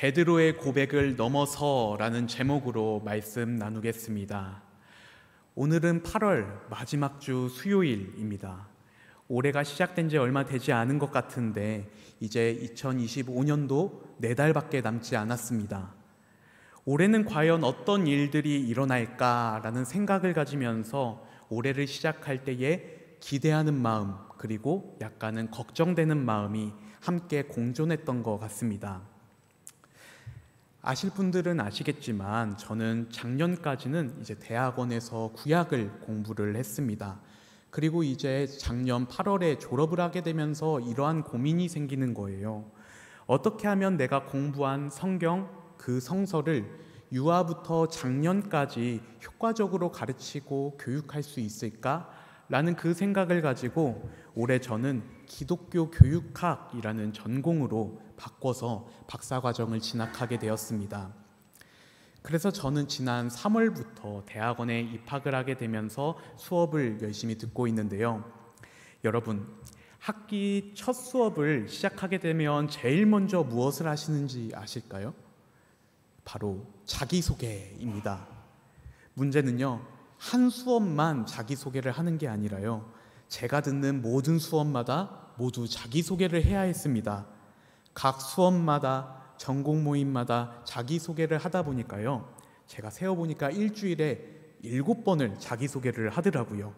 베드로의 고백을 넘어서라는 제목으로 말씀 나누겠습니다. 오늘은 8월 마지막 주 수요일입니다. 올해가 시작된 지 얼마 되지 않은 것 같은데 이제 2025년도 4달밖에 남지 않았습니다. 올해는 과연 어떤 일들이 일어날까라는 생각을 가지면서 올해를 시작할 때에 기대하는 마음 그리고 약간은 걱정되는 마음이 함께 공존했던 것 같습니다. 아실 분들은 아시겠지만 저는 작년까지는 이제 대학원에서 구약을 공부를 했습니다. 그리고 이제 작년 8월에 졸업을 하게 되면서 이러한 고민이 생기는 거예요. 어떻게 하면 내가 공부한 성경 그 성서를 유아부터 장년까지 효과적으로 가르치고 교육할 수 있을까? 라는 그 생각을 가지고 올해 저는 기독교 교육학이라는 전공으로 바꿔서 박사과정을 진학하게 되었습니다. 그래서 저는 지난 3월부터 대학원에 입학을 하게 되면서 수업을 열심히 듣고 있는데요. 여러분, 학기 첫 수업을 시작하게 되면 제일 먼저 무엇을 하시는지 아실까요? 바로 자기소개입니다. 문제는요, 한 수업만 자기소개를 하는 게 아니라요, 제가 듣는 모든 수업마다 모두 자기소개를 해야 했습니다. 각 수업마다 전공 모임마다 자기소개를 하다 보니까요, 제가 세어보니까 일주일에 7번을 자기소개를 하더라고요.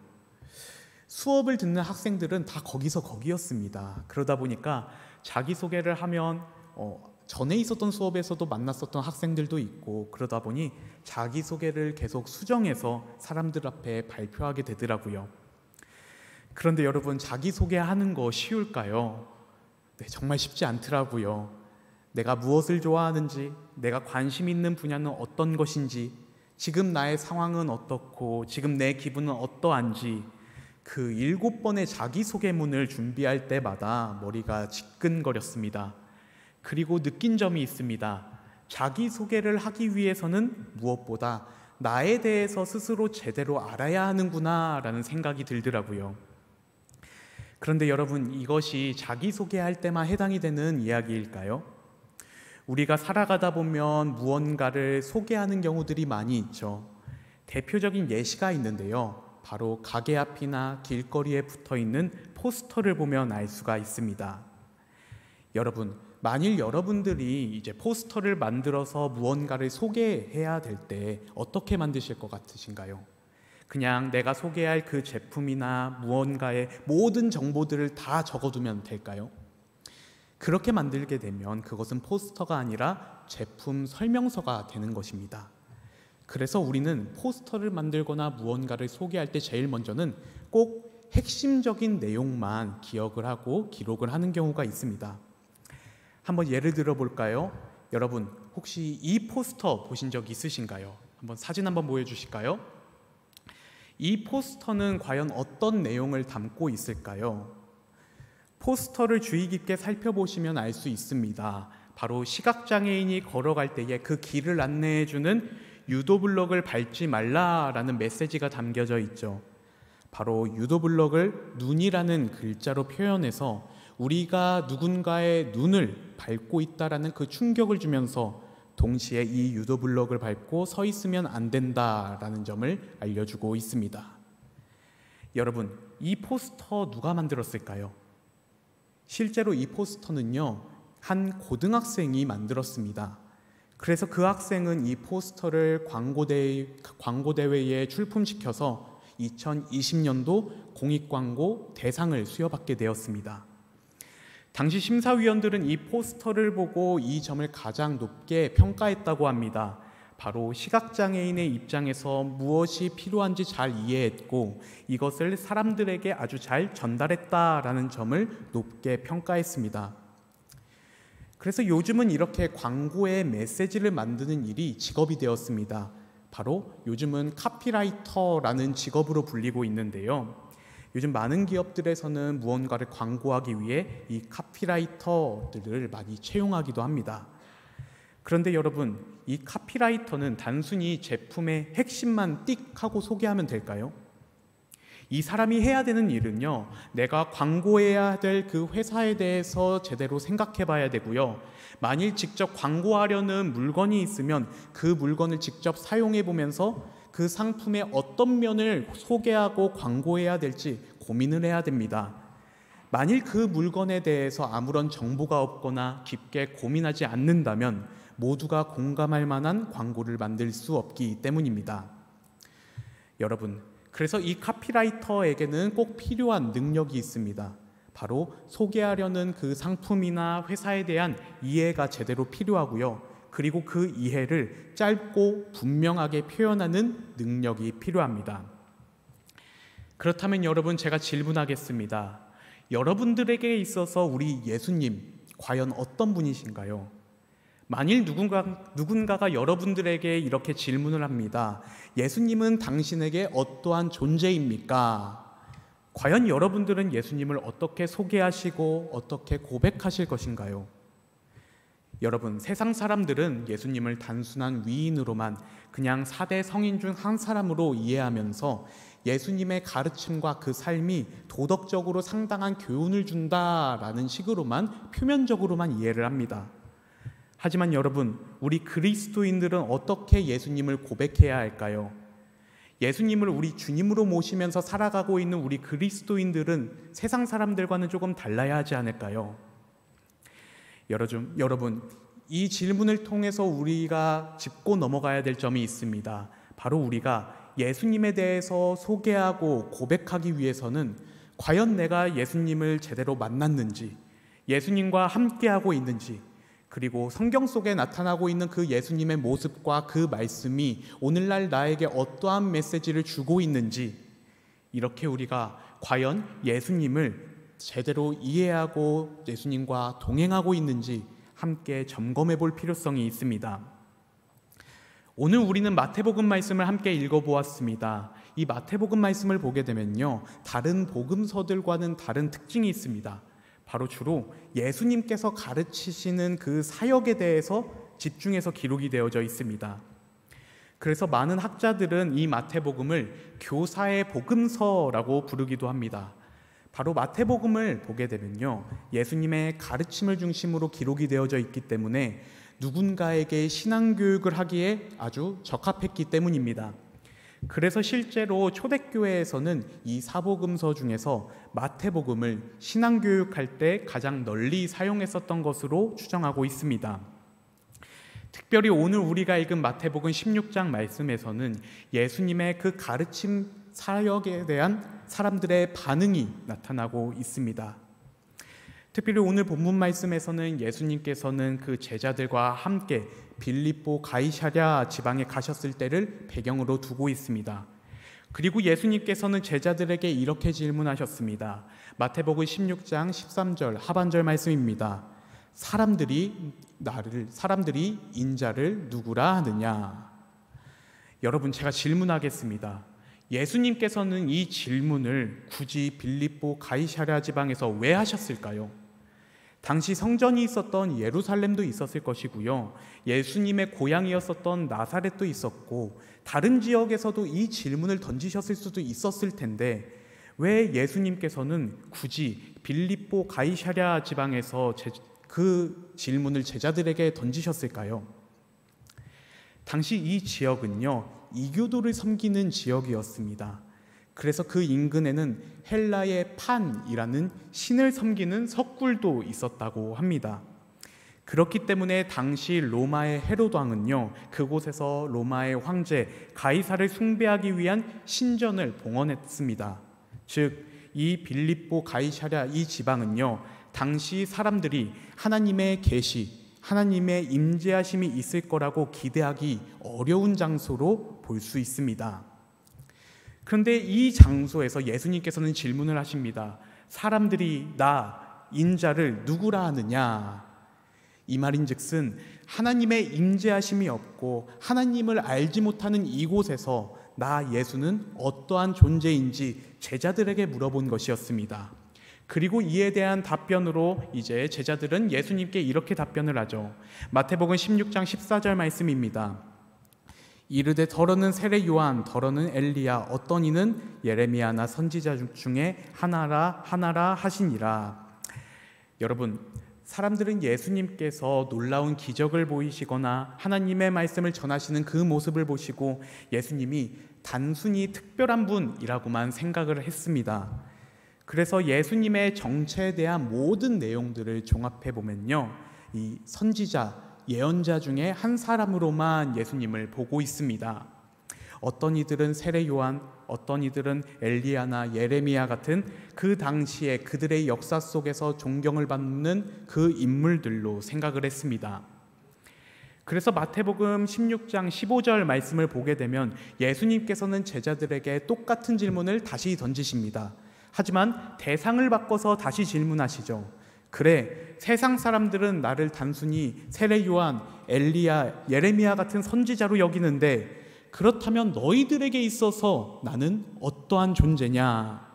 수업을 듣는 학생들은 다 거기서 거기였습니다. 그러다 보니까 자기소개를 하면 전에 있었던 수업에서도 만났었던 학생들도 있고, 그러다 보니 자기소개를 계속 수정해서 사람들 앞에 발표하게 되더라고요. 그런데 여러분, 자기소개하는 거 쉬울까요? 네, 정말 쉽지 않더라고요. 내가 무엇을 좋아하는지, 내가 관심 있는 분야는 어떤 것인지, 지금 나의 상황은 어떻고 지금 내 기분은 어떠한지, 그 7번의 자기소개문을 준비할 때마다 머리가 지끈거렸습니다. 그리고 느낀 점이 있습니다. 자기소개를 하기 위해서는 무엇보다 나에 대해서 스스로 제대로 알아야 하는구나 라는 생각이 들더라고요. 그런데 여러분, 이것이 자기소개할 때만 해당이 되는 이야기일까요? 우리가 살아가다 보면 무언가를 소개하는 경우들이 많이 있죠. 대표적인 예시가 있는데요. 바로 가게 앞이나 길거리에 붙어있는 포스터를 보면 알 수가 있습니다. 여러분, 만일 여러분들이 이제 포스터를 만들어서 무언가를 소개해야 될 때 어떻게 만드실 것 같으신가요? 그냥 내가 소개할 그 제품이나 무언가의 모든 정보들을 다 적어두면 될까요? 그렇게 만들게 되면 그것은 포스터가 아니라 제품 설명서가 되는 것입니다. 그래서 우리는 포스터를 만들거나 무언가를 소개할 때 제일 먼저는 꼭 핵심적인 내용만 기억을 하고 기록을 하는 경우가 있습니다. 한번 예를 들어 볼까요? 여러분, 혹시 이 포스터 보신 적 있으신가요? 한번 사진 한번 보여주실까요? 이 포스터는 과연 어떤 내용을 담고 있을까요? 포스터를 주의 깊게 살펴보시면 알 수 있습니다. 바로 시각장애인이 걸어갈 때에 그 길을 안내해주는 유도블럭을 밟지 말라라는 메시지가 담겨져 있죠. 바로 유도블럭을 눈이라는 글자로 표현해서 우리가 누군가의 눈을 밟고 있다라는 그 충격을 주면서 동시에 이 유도블럭을 밟고 서 있으면 안 된다라는 점을 알려주고 있습니다. 여러분, 이 포스터 누가 만들었을까요? 실제로 이 포스터는요, 한 고등학생이 만들었습니다. 그래서 그 학생은 이 포스터를 광고대회에 출품시켜서 2020년도 공익광고 대상을 수여받게 되었습니다. 당시 심사위원들은 이 포스터를 보고 이 점을 가장 높게 평가했다고 합니다. 바로 시각장애인의 입장에서 무엇이 필요한지 잘 이해했고 이것을 사람들에게 아주 잘 전달했다라는 점을 높게 평가했습니다. 그래서 요즘은 이렇게 광고의 메시지를 만드는 일이 직업이 되었습니다. 바로 요즘은 카피라이터라는 직업으로 불리고 있는데요. 요즘 많은 기업들에서는 무언가를 광고하기 위해 이 카피라이터들을 많이 채용하기도 합니다. 그런데 여러분, 이 카피라이터는 단순히 제품의 핵심만 띡 하고 소개하면 될까요? 이 사람이 해야 되는 일은요, 내가 광고해야 될 그 회사에 대해서 제대로 생각해 봐야 되고요. 만일 직접 광고하려는 물건이 있으면 그 물건을 직접 사용해 보면서 그 상품의 어떤 면을 소개하고 광고해야 될지 고민을 해야 됩니다. 만일 그 물건에 대해서 아무런 정보가 없거나 깊게 고민하지 않는다면 모두가 공감할 만한 광고를 만들 수 없기 때문입니다. 여러분, 그래서 이 카피라이터에게는 꼭 필요한 능력이 있습니다. 바로 소개하려는 그 상품이나 회사에 대한 이해가 제대로 필요하고요. 그리고 그 이해를 짧고 분명하게 표현하는 능력이 필요합니다. 그렇다면 여러분, 제가 질문하겠습니다. 여러분들에게 있어서 우리 예수님 과연 어떤 분이신가요? 만일 누군가가 여러분들에게 이렇게 질문을 합니다. 예수님은 당신에게 어떠한 존재입니까? 과연 여러분들은 예수님을 어떻게 소개하시고 어떻게 고백하실 것인가요? 여러분, 세상 사람들은 예수님을 단순한 위인으로만 그냥 4대 성인 중 한 사람으로 이해하면서 예수님의 가르침과 그 삶이 도덕적으로 상당한 교훈을 준다라는 식으로만 표면적으로만 이해를 합니다. 하지만 여러분, 우리 그리스도인들은 어떻게 예수님을 고백해야 할까요? 예수님을 우리 주님으로 모시면서 살아가고 있는 우리 그리스도인들은 세상 사람들과는 조금 달라야 하지 않을까요? 여러분, 이 질문을 통해서 우리가 짚고 넘어가야 될 점이 있습니다. 바로 우리가 예수님에 대해서 소개하고 고백하기 위해서는 과연 내가 예수님을 제대로 만났는지, 예수님과 함께하고 있는지, 그리고 성경 속에 나타나고 있는 그 예수님의 모습과 그 말씀이 오늘날 나에게 어떠한 메시지를 주고 있는지, 이렇게 우리가 과연 예수님을 제대로 이해하고 예수님과 동행하고 있는지 함께 점검해 볼 필요성이 있습니다. 오늘 우리는 마태복음 말씀을 함께 읽어보았습니다. 이 마태복음 말씀을 보게 되면요, 다른 복음서들과는 다른 특징이 있습니다. 바로 주로 예수님께서 가르치시는 그 사역에 대해서 집중해서 기록이 되어져 있습니다. 그래서 많은 학자들은 이 마태복음을 교사의 복음서라고 부르기도 합니다. 바로 마태복음을 보게 되면요, 예수님의 가르침을 중심으로 기록이 되어져 있기 때문에 누군가에게 신앙교육을 하기에 아주 적합했기 때문입니다. 그래서 실제로 초대교회에서는 이 사복음서 중에서 마태복음을 신앙교육할 때 가장 널리 사용했었던 것으로 추정하고 있습니다. 특별히 오늘 우리가 읽은 마태복음 16장 말씀에서는 예수님의 그 가르침 사역에 대한 사람들의 반응이 나타나고 있습니다. 특별히 오늘 본문 말씀에서는 예수님께서는 그 제자들과 함께 빌립보 가이사랴 지방에 가셨을 때를 배경으로 두고 있습니다. 그리고 예수님께서는 제자들에게 이렇게 질문하셨습니다. 마태복음 16장 13절 하반절 말씀입니다. 사람들이 인자를 누구라 하느냐? 여러분, 제가 질문하겠습니다. 예수님께서는 이 질문을 굳이 빌립보 가이사랴 지방에서 왜 하셨을까요? 당시 성전이 있었던 예루살렘도 있었을 것이고요, 예수님의 고향이었었던 나사렛도 있었고 다른 지역에서도 이 질문을 던지셨을 수도 있었을 텐데 왜 예수님께서는 굳이 빌립보 가이사랴 지방에서 그 질문을 제자들에게 던지셨을까요? 당시 이 지역은요, 이교도를 섬기는 지역이었습니다. 그래서 그 인근에는 헬라의 판이라는 신을 섬기는 석굴도 있었다고 합니다. 그렇기 때문에 당시 로마의 헤롯 왕은요, 그곳에서 로마의 황제 가이사를 숭배하기 위한 신전을 봉헌했습니다. 즉, 이 빌립보 가이사랴 이 지방은요, 당시 사람들이 하나님의 계시, 하나님의 임재하심이 있을 거라고 기대하기 어려운 장소로 볼 수 있습니다. 그런데 이 장소에서 예수님께서는 질문을 하십니다. 사람들이 나 인자를 누구라 하느냐? 이 말인즉슨 하나님의 임재하심이 없고 하나님을 알지 못하는 이곳에서 나 예수는 어떠한 존재인지 제자들에게 물어본 것이었습니다. 그리고 이에 대한 답변으로 이제 제자들은 예수님께 이렇게 답변을 하죠. 마태복음 16장 14절 말씀입니다. 이르되 더러는 세례 요한, 더러는 엘리야, 어떤 이는 예레미야나 선지자 중에 하나라 하시니라. 여러분, 사람들은 예수님께서 놀라운 기적을 보이시거나 하나님의 말씀을 전하시는 그 모습을 보시고 예수님이 단순히 특별한 분이라고만 생각을 했습니다. 그래서 예수님의 정체에 대한 모든 내용들을 종합해 보면요, 이 선지자, 예언자 중에 한 사람으로만 예수님을 보고 있습니다. 어떤 이들은 세례 요한, 어떤 이들은 엘리야나 예레미야 같은 그 당시에 그들의 역사 속에서 존경을 받는 그 인물들로 생각을 했습니다. 그래서 마태복음 16장 15절 말씀을 보게 되면 예수님께서는 제자들에게 똑같은 질문을 다시 던지십니다. 하지만 대상을 바꿔서 다시 질문하시죠. 그래, 세상 사람들은 나를 단순히 세례 요한, 엘리야, 예레미야 같은 선지자로 여기는데 그렇다면 너희들에게 있어서 나는 어떠한 존재냐?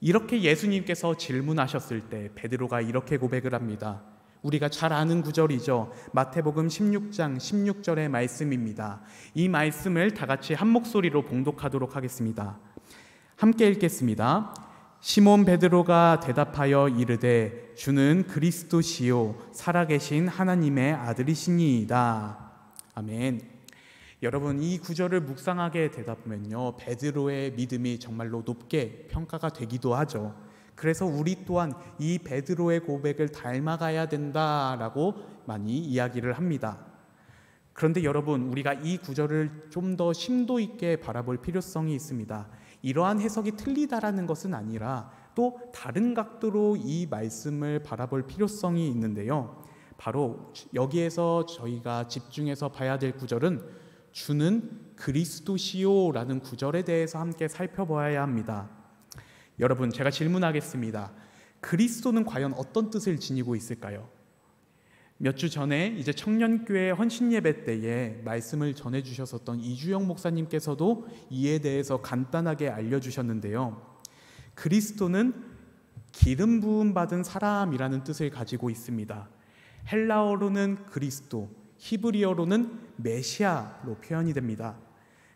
이렇게 예수님께서 질문하셨을 때 베드로가 이렇게 고백을 합니다. 우리가 잘 아는 구절이죠. 마태복음 16장 16절의 말씀입니다. 이 말씀을 다 같이 한 목소리로 봉독하도록 하겠습니다. 함께 읽겠습니다. 시몬 베드로가 대답하여 이르되 주는 그리스도시요 살아계신 하나님의 아들이시니이다. 아멘. 여러분, 이 구절을 묵상하게 되다 보면요, 베드로의 믿음이 정말로 높게 평가가 되기도 하죠. 그래서 우리 또한 이 베드로의 고백을 닮아가야 된다라고 많이 이야기를 합니다. 그런데 여러분, 우리가 이 구절을 좀 더 심도 있게 바라볼 필요성이 있습니다. 이러한 해석이 틀리다라는 것은 아니라 또 다른 각도로 이 말씀을 바라볼 필요성이 있는데요. 바로 여기에서 저희가 집중해서 봐야 될 구절은 주는 그리스도시요라는 구절에 대해서 함께 살펴봐야 합니다. 여러분, 제가 질문하겠습니다. 그리스도는 과연 어떤 뜻을 지니고 있을까요? 몇 주 전에 이제 청년교회 헌신예배 때에 말씀을 전해주셨었던 이주영 목사님께서도 이에 대해서 간단하게 알려주셨는데요. 그리스도는 기름 부음 받은 사람이라는 뜻을 가지고 있습니다. 헬라어로는 그리스도, 히브리어로는 메시아로 표현이 됩니다.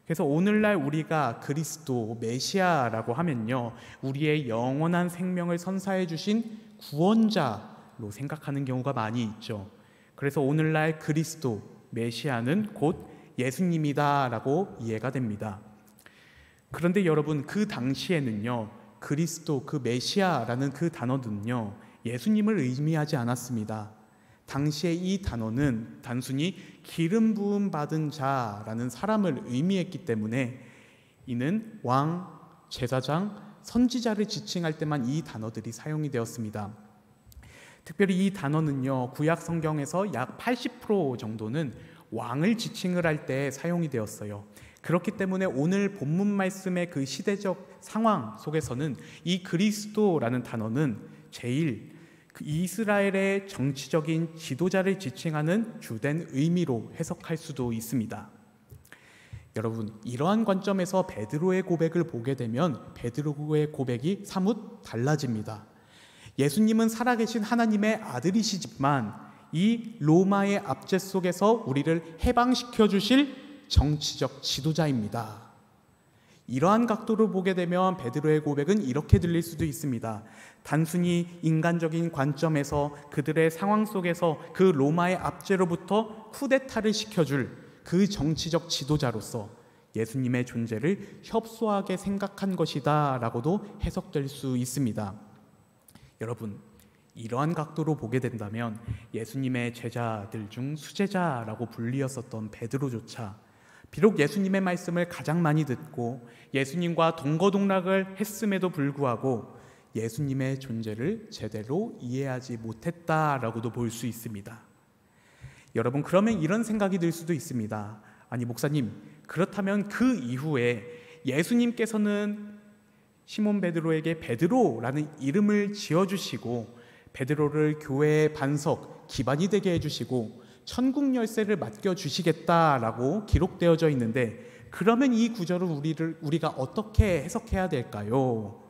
그래서 오늘날 우리가 그리스도, 메시아라고 하면요, 우리의 영원한 생명을 선사해 주신 구원자로 생각하는 경우가 많이 있죠. 그래서 오늘날 그리스도, 메시아는 곧 예수님이다라고 이해가 됩니다. 그런데 여러분, 그 당시에는요, 그리스도, 그 메시아라는 그 단어는요, 예수님을 의미하지 않았습니다. 당시에 이 단어는 단순히 기름 부음 받은 자라는 사람을 의미했기 때문에 이는 왕, 제사장, 선지자를 지칭할 때만 이 단어들이 사용이 되었습니다. 특별히 이 단어는요, 구약 성경에서 약 80% 정도는 왕을 지칭을 할 때 사용이 되었어요. 그렇기 때문에 오늘 본문 말씀의 그 시대적 상황 속에서는 이 그리스도라는 단어는 제일 이스라엘의 정치적인 지도자를 지칭하는 주된 의미로 해석할 수도 있습니다. 여러분, 이러한 관점에서 베드로의 고백을 보게 되면 베드로의 고백이 사뭇 달라집니다. 예수님은 살아계신 하나님의 아들이시지만 이 로마의 압제 속에서 우리를 해방시켜 주실 정치적 지도자입니다. 이러한 각도로 보게 되면 베드로의 고백은 이렇게 들릴 수도 있습니다. 단순히 인간적인 관점에서 그들의 상황 속에서 그 로마의 압제로부터 쿠데타를 시켜줄 그 정치적 지도자로서 예수님의 존재를 협소하게 생각한 것이다 라고도 해석될 수 있습니다. 여러분, 이러한 각도로 보게 된다면 예수님의 제자들 중 수제자라고 불리었었던 베드로조차 비록 예수님의 말씀을 가장 많이 듣고 예수님과 동거동락을 했음에도 불구하고 예수님의 존재를 제대로 이해하지 못했다라고도 볼 수 있습니다. 여러분, 그러면 이런 생각이 들 수도 있습니다. 아니, 목사님, 그렇다면 그 이후에 예수님께서는 시몬 베드로에게 베드로라는 이름을 지어주시고 베드로를 교회의 반석, 기반이 되게 해주시고 천국 열쇠를 맡겨주시겠다라고 기록되어져 있는데, 그러면 이 구절을 우리가 어떻게 해석해야 될까요?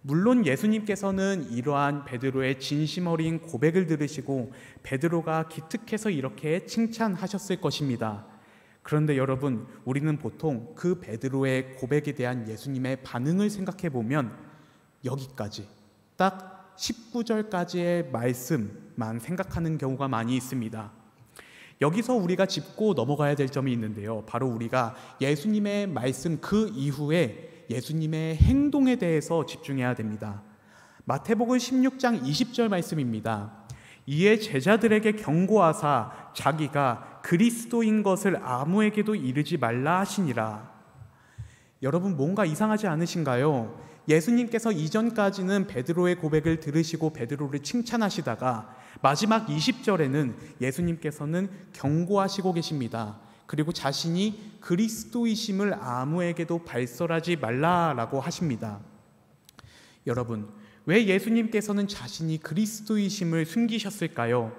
물론 예수님께서는 이러한 베드로의 진심 어린 고백을 들으시고 베드로가 기특해서 이렇게 칭찬하셨을 것입니다. 그런데 여러분, 우리는 보통 그 베드로의 고백에 대한 예수님의 반응을 생각해 보면 여기까지, 딱 19절까지의 말씀만 생각하는 경우가 많이 있습니다. 여기서 우리가 짚고 넘어가야 될 점이 있는데요. 바로 우리가 예수님의 말씀 그 이후에 예수님의 행동에 대해서 집중해야 됩니다. 마태복음 16장 20절 말씀입니다. 이에 제자들에게 경고하사 자기가 그리스도인 것을 아무에게도 이르지 말라 하시니라. 여러분, 뭔가 이상하지 않으신가요? 예수님께서 이전까지는 베드로의 고백을 들으시고 베드로를 칭찬하시다가 마지막 20절에는 예수님께서는 경고하시고 계십니다. 그리고 자신이 그리스도이심을 아무에게도 발설하지 말라라고 하십니다. 여러분, 왜 예수님께서는 자신이 그리스도이심을 숨기셨을까요?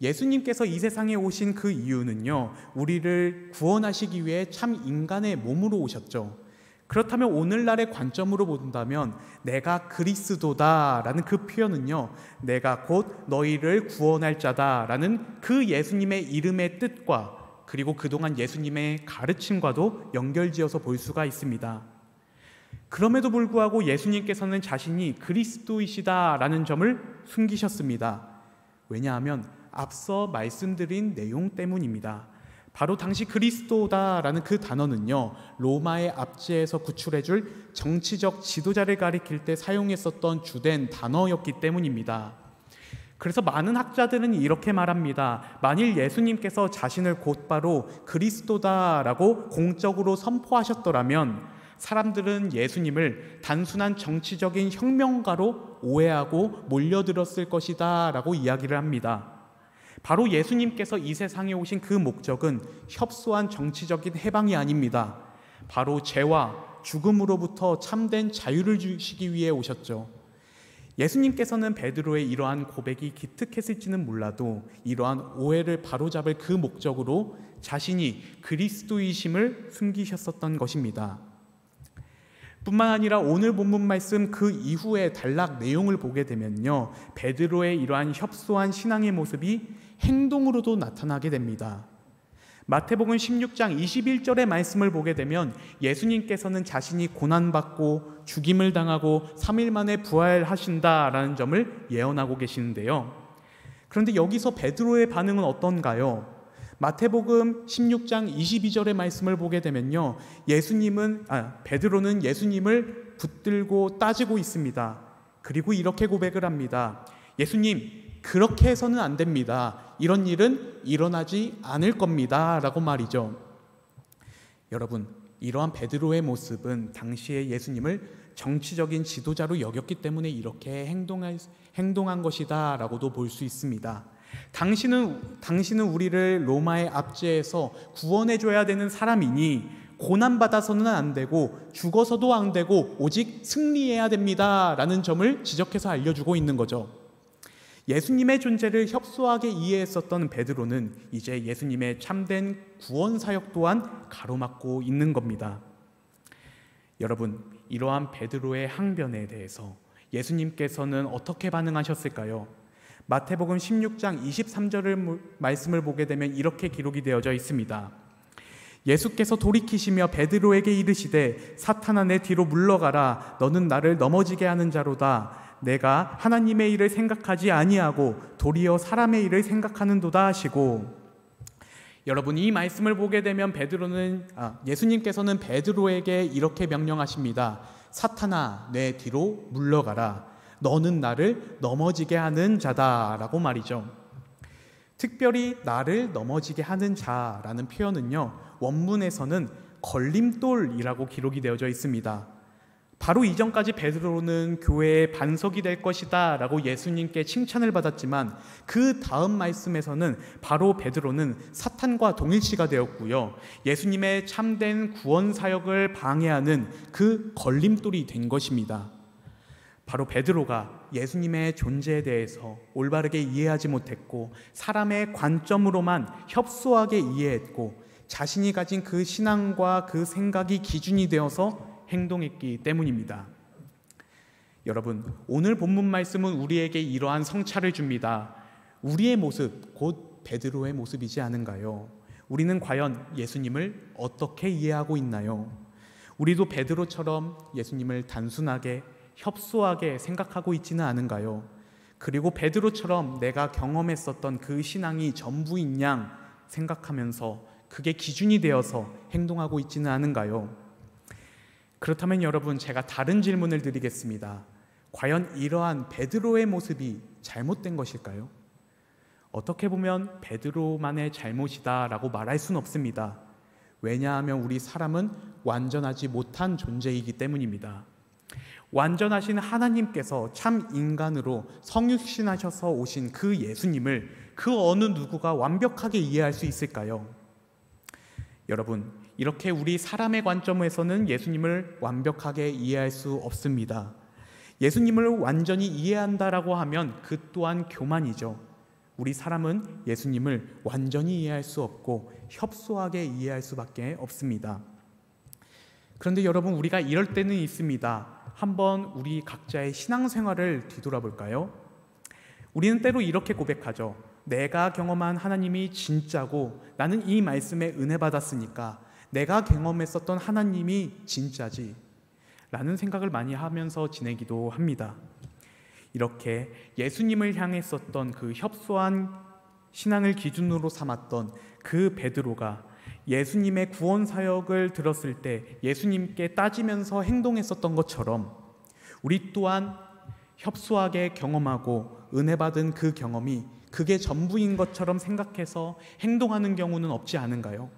예수님께서 이 세상에 오신 그 이유는요, 우리를 구원하시기 위해 참 인간의 몸으로 오셨죠. 그렇다면 오늘날의 관점으로 본다면 내가 그리스도다라는 그 표현은요, 내가 곧 너희를 구원할 자다라는 그 예수님의 이름의 뜻과 그리고 그동안 예수님의 가르침과도 연결지어서 볼 수가 있습니다. 그럼에도 불구하고 예수님께서는 자신이 그리스도이시다라는 점을 숨기셨습니다. 왜냐하면 앞서 말씀드린 내용 때문입니다. 바로 당시 그리스도다라는 그 단어는요, 로마의 압제에서 구출해줄 정치적 지도자를 가리킬 때 사용했었던 주된 단어였기 때문입니다. 그래서 많은 학자들은 이렇게 말합니다. 만일 예수님께서 자신을 곧바로 그리스도다라고 공적으로 선포하셨더라면 사람들은 예수님을 단순한 정치적인 혁명가로 오해하고 몰려들었을 것이다 라고 이야기를 합니다. 바로 예수님께서 이 세상에 오신 그 목적은 협소한 정치적인 해방이 아닙니다. 바로 죄와 죽음으로부터 참된 자유를 주시기 위해 오셨죠. 예수님께서는 베드로의 이러한 고백이 기특했을지는 몰라도 이러한 오해를 바로잡을 그 목적으로 자신이 그리스도이심을 숨기셨었던 것입니다. 뿐만 아니라 오늘 본문 말씀 그 이후의 단락 내용을 보게 되면요, 베드로의 이러한 협소한 신앙의 모습이 행동으로도 나타나게 됩니다. 마태복음 16장 21절의 말씀을 보게 되면 예수님께서는 자신이 고난받고 죽임을 당하고 3일 만에 부활하신다라는 점을 예언하고 계시는데요. 그런데 여기서 베드로의 반응은 어떤가요? 마태복음 16장 22절의 말씀을 보게 되면요, 베드로는 예수님을 붙들고 따지고 있습니다. 그리고 이렇게 고백을 합니다. 예수님, 그렇게 해서는 안 됩니다. 이런 일은 일어나지 않을 겁니다 라고 말이죠. 여러분, 이러한 베드로의 모습은 당시에 예수님을 정치적인 지도자로 여겼기 때문에 이렇게 행동한 것이다 라고도 볼 수 있습니다. 당신은 우리를 로마의 압제에서 구원해줘야 되는 사람이니 고난받아서는 안 되고 죽어서도 안 되고 오직 승리해야 됩니다 라는 점을 지적해서 알려주고 있는 거죠. 예수님의 존재를 협소하게 이해했었던 베드로는 이제 예수님의 참된 구원 사역 또한 가로막고 있는 겁니다. 여러분, 이러한 베드로의 항변에 대해서 예수님께서는 어떻게 반응하셨을까요? 마태복음 16장 23절의 말씀을 보게 되면 이렇게 기록이 되어져 있습니다. 예수께서 돌이키시며 베드로에게 이르시되 사탄아 내 뒤로 물러가라. 너는 나를 넘어지게 하는 자로다. 내가 하나님의 일을 생각하지 아니하고 도리어 사람의 일을 생각하는도다 하시고. 여러분, 이 말씀을 보게 되면 예수님께서는 베드로에게 이렇게 명령하십니다. 사탄아 내 뒤로 물러가라. 너는 나를 넘어지게 하는 자다라고 말이죠. 특별히 나를 넘어지게 하는 자라는 표현은요, 원문에서는 걸림돌이라고 기록이 되어져 있습니다. 바로 이전까지 베드로는 교회의 반석이 될 것이다 라고 예수님께 칭찬을 받았지만 그 다음 말씀에서는 바로 베드로는 사탄과 동일시가 되었고요, 예수님의 참된 구원 사역을 방해하는 그 걸림돌이 된 것입니다. 바로 베드로가 예수님의 존재에 대해서 올바르게 이해하지 못했고 사람의 관점으로만 협소하게 이해했고 자신이 가진 그 신앙과 그 생각이 기준이 되어서 행동했기 때문입니다. 여러분, 오늘 본문 말씀은 우리에게 이러한 성찰을 줍니다. 우리의 모습, 곧 베드로의 모습이지 않은가요? 우리는 과연 예수님을 어떻게 이해하고 있나요? 우리도 베드로처럼 예수님을 단순하게 협소하게 생각하고 있지는 않은가요? 그리고 베드로처럼 내가 경험했었던 그 신앙이 전부인 양 생각하면서 그게 기준이 되어서 행동하고 있지는 않은가요? 그렇다면 여러분, 제가 다른 질문을 드리겠습니다. 과연 이러한 베드로의 모습이 잘못된 것일까요? 어떻게 보면 베드로만의 잘못이다라고 말할 수는 없습니다. 왜냐하면 우리 사람은 완전하지 못한 존재이기 때문입니다. 완전하신 하나님께서 참 인간으로 성육신하셔서 오신 그 예수님을 그 어느 누구가 완벽하게 이해할 수 있을까요? 여러분, 이렇게 우리 사람의 관점에서는 예수님을 완벽하게 이해할 수 없습니다. 예수님을 완전히 이해한다라고 하면 그 또한 교만이죠. 우리 사람은 예수님을 완전히 이해할 수 없고 협소하게 이해할 수밖에 없습니다. 그런데 여러분, 우리가 이럴 때는 있습니다. 한번 우리 각자의 신앙생활을 뒤돌아볼까요? 우리는 때로 이렇게 고백하죠. 내가 경험한 하나님이 진짜고 나는 이 말씀에 은혜 받았으니까 내가 경험했었던 하나님이 진짜지 라는 생각을 많이 하면서 지내기도 합니다. 이렇게 예수님을 향했었던 그 협소한 신앙을 기준으로 삼았던 그 베드로가 예수님의 구원 사역을 들었을 때 예수님께 따지면서 행동했었던 것처럼 우리 또한 협소하게 경험하고 은혜 받은 그 경험이 그게 전부인 것처럼 생각해서 행동하는 경우는 없지 않은가요?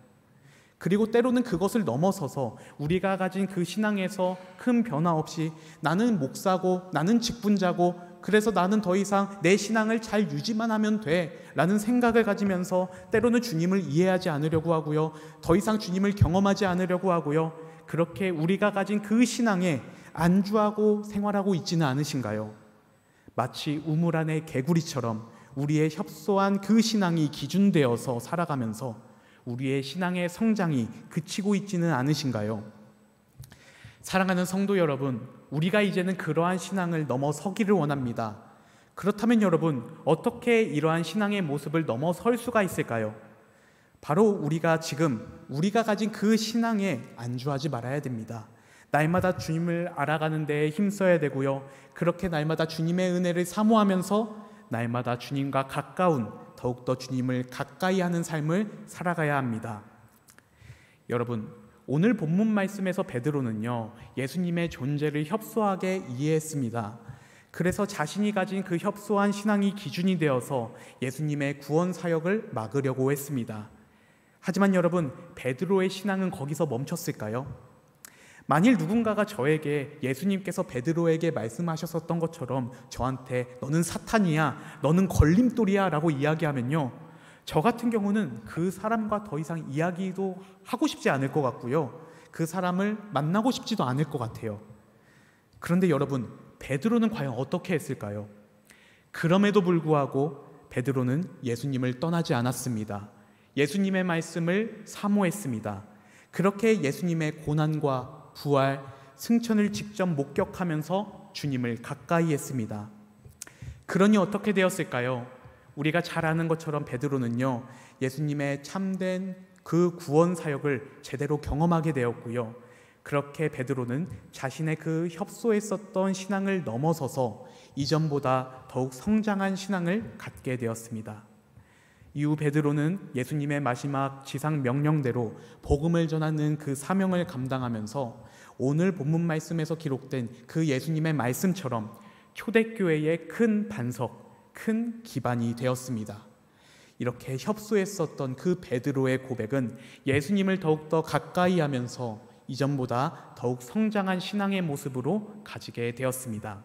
그리고 때로는 그것을 넘어서서 우리가 가진 그 신앙에서 큰 변화 없이 나는 목사고 나는 직분자고 그래서 나는 더 이상 내 신앙을 잘 유지만 하면 돼 라는 생각을 가지면서 때로는 주님을 이해하지 않으려고 하고요. 더 이상 주님을 경험하지 않으려고 하고요. 그렇게 우리가 가진 그 신앙에 안주하고 생활하고 있지는 않으신가요? 마치 우물 안의 개구리처럼 우리의 협소한 그 신앙이 기준되어서 살아가면서 우리의 신앙의 성장이 그치고 있지는 않으신가요? 사랑하는 성도 여러분, 우리가 이제는 그러한 신앙을 넘어서기를 원합니다. 그렇다면 여러분, 어떻게 이러한 신앙의 모습을 넘어설 수가 있을까요? 바로 우리가 지금 우리가 가진 그 신앙에 안주하지 말아야 됩니다. 날마다 주님을 알아가는 데에 힘써야 되고요. 그렇게 날마다 주님의 은혜를 사모하면서 날마다 주님과 가까운, 더욱더 주님을 가까이 하는 삶을 살아가야 합니다. 여러분, 오늘 본문 말씀에서 베드로는요, 예수님의 존재를 협소하게 이해했습니다. 그래서 자신이 가진 그 협소한 신앙이 기준이 되어서 예수님의 구원 사역을 막으려고 했습니다. 하지만 여러분, 베드로의 신앙은 거기서 멈췄을까요? 만일 누군가가 저에게 예수님께서 베드로에게 말씀하셨었던 것처럼 저한테 너는 사탄이야, 너는 걸림돌이야 라고 이야기하면요, 저 같은 경우는 그 사람과 더 이상 이야기도 하고 싶지 않을 것 같고요, 그 사람을 만나고 싶지도 않을 것 같아요. 그런데 여러분, 베드로는 과연 어떻게 했을까요? 그럼에도 불구하고 베드로는 예수님을 떠나지 않았습니다. 예수님의 말씀을 사모했습니다. 그렇게 예수님의 고난과 부활, 승천을 직접 목격하면서 주님을 가까이 했습니다. 그러니 어떻게 되었을까요? 우리가 잘 아는 것처럼 베드로는요, 예수님의 참된 그 구원 사역을 제대로 경험하게 되었고요. 그렇게 베드로는 자신의 그 협소했었던 신앙을 넘어서서 이전보다 더욱 성장한 신앙을 갖게 되었습니다. 이후 베드로는 예수님의 마지막 지상 명령대로 복음을 전하는 그 사명을 감당하면서 오늘 본문 말씀에서 기록된 그 예수님의 말씀처럼 초대교회의 큰 반석, 큰 기반이 되었습니다. 이렇게 협소했었던 그 베드로의 고백은 예수님을 더욱더 가까이 하면서 이전보다 더욱 성장한 신앙의 모습으로 가지게 되었습니다.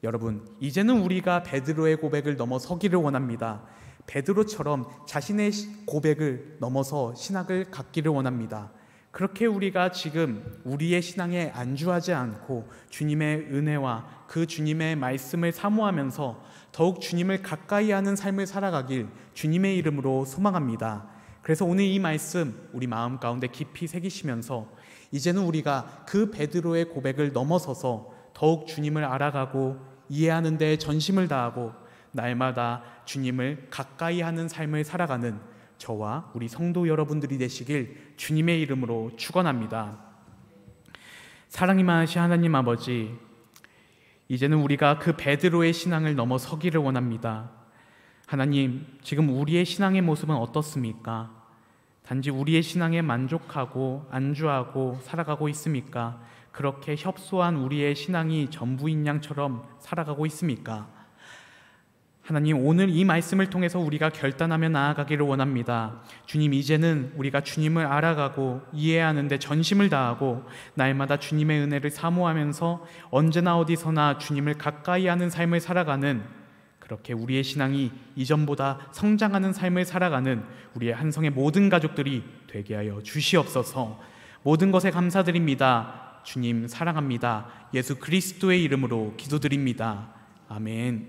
여러분, 이제는 우리가 베드로의 고백을 넘어서기를 원합니다. 베드로처럼 자신의 고백을 넘어서 신학을 갖기를 원합니다. 그렇게 우리가 지금 우리의 신앙에 안주하지 않고 주님의 은혜와 그 주님의 말씀을 사모하면서 더욱 주님을 가까이 하는 삶을 살아가길 주님의 이름으로 소망합니다. 그래서 오늘 이 말씀 우리 마음 가운데 깊이 새기시면서 이제는 우리가 그 베드로의 고백을 넘어서서 더욱 주님을 알아가고 이해하는 데 전심을 다하고 날마다 주님을 가까이 하는 삶을 살아가는 저와 우리 성도 여러분들이 되시길 주님의 이름으로 축원합니다. 사랑이 많으신 하나님 아버지, 이제는 우리가 그 베드로의 신앙을 넘어서기를 원합니다. 하나님, 지금 우리의 신앙의 모습은 어떻습니까? 단지 우리의 신앙에 만족하고 안주하고 살아가고 있습니까? 그렇게 협소한 우리의 신앙이 전부인 양처럼 살아가고 있습니까? 하나님, 오늘 이 말씀을 통해서 우리가 결단하며 나아가기를 원합니다. 주님, 이제는 우리가 주님을 알아가고 이해하는 데 전심을 다하고 날마다 주님의 은혜를 사모하면서 언제나 어디서나 주님을 가까이 하는 삶을 살아가는, 그렇게 우리의 신앙이 이전보다 성장하는 삶을 살아가는 우리의 한성의 모든 가족들이 되게 하여 주시옵소서. 모든 것에 감사드립니다. 주님 사랑합니다. 예수 그리스도의 이름으로 기도드립니다. 아멘.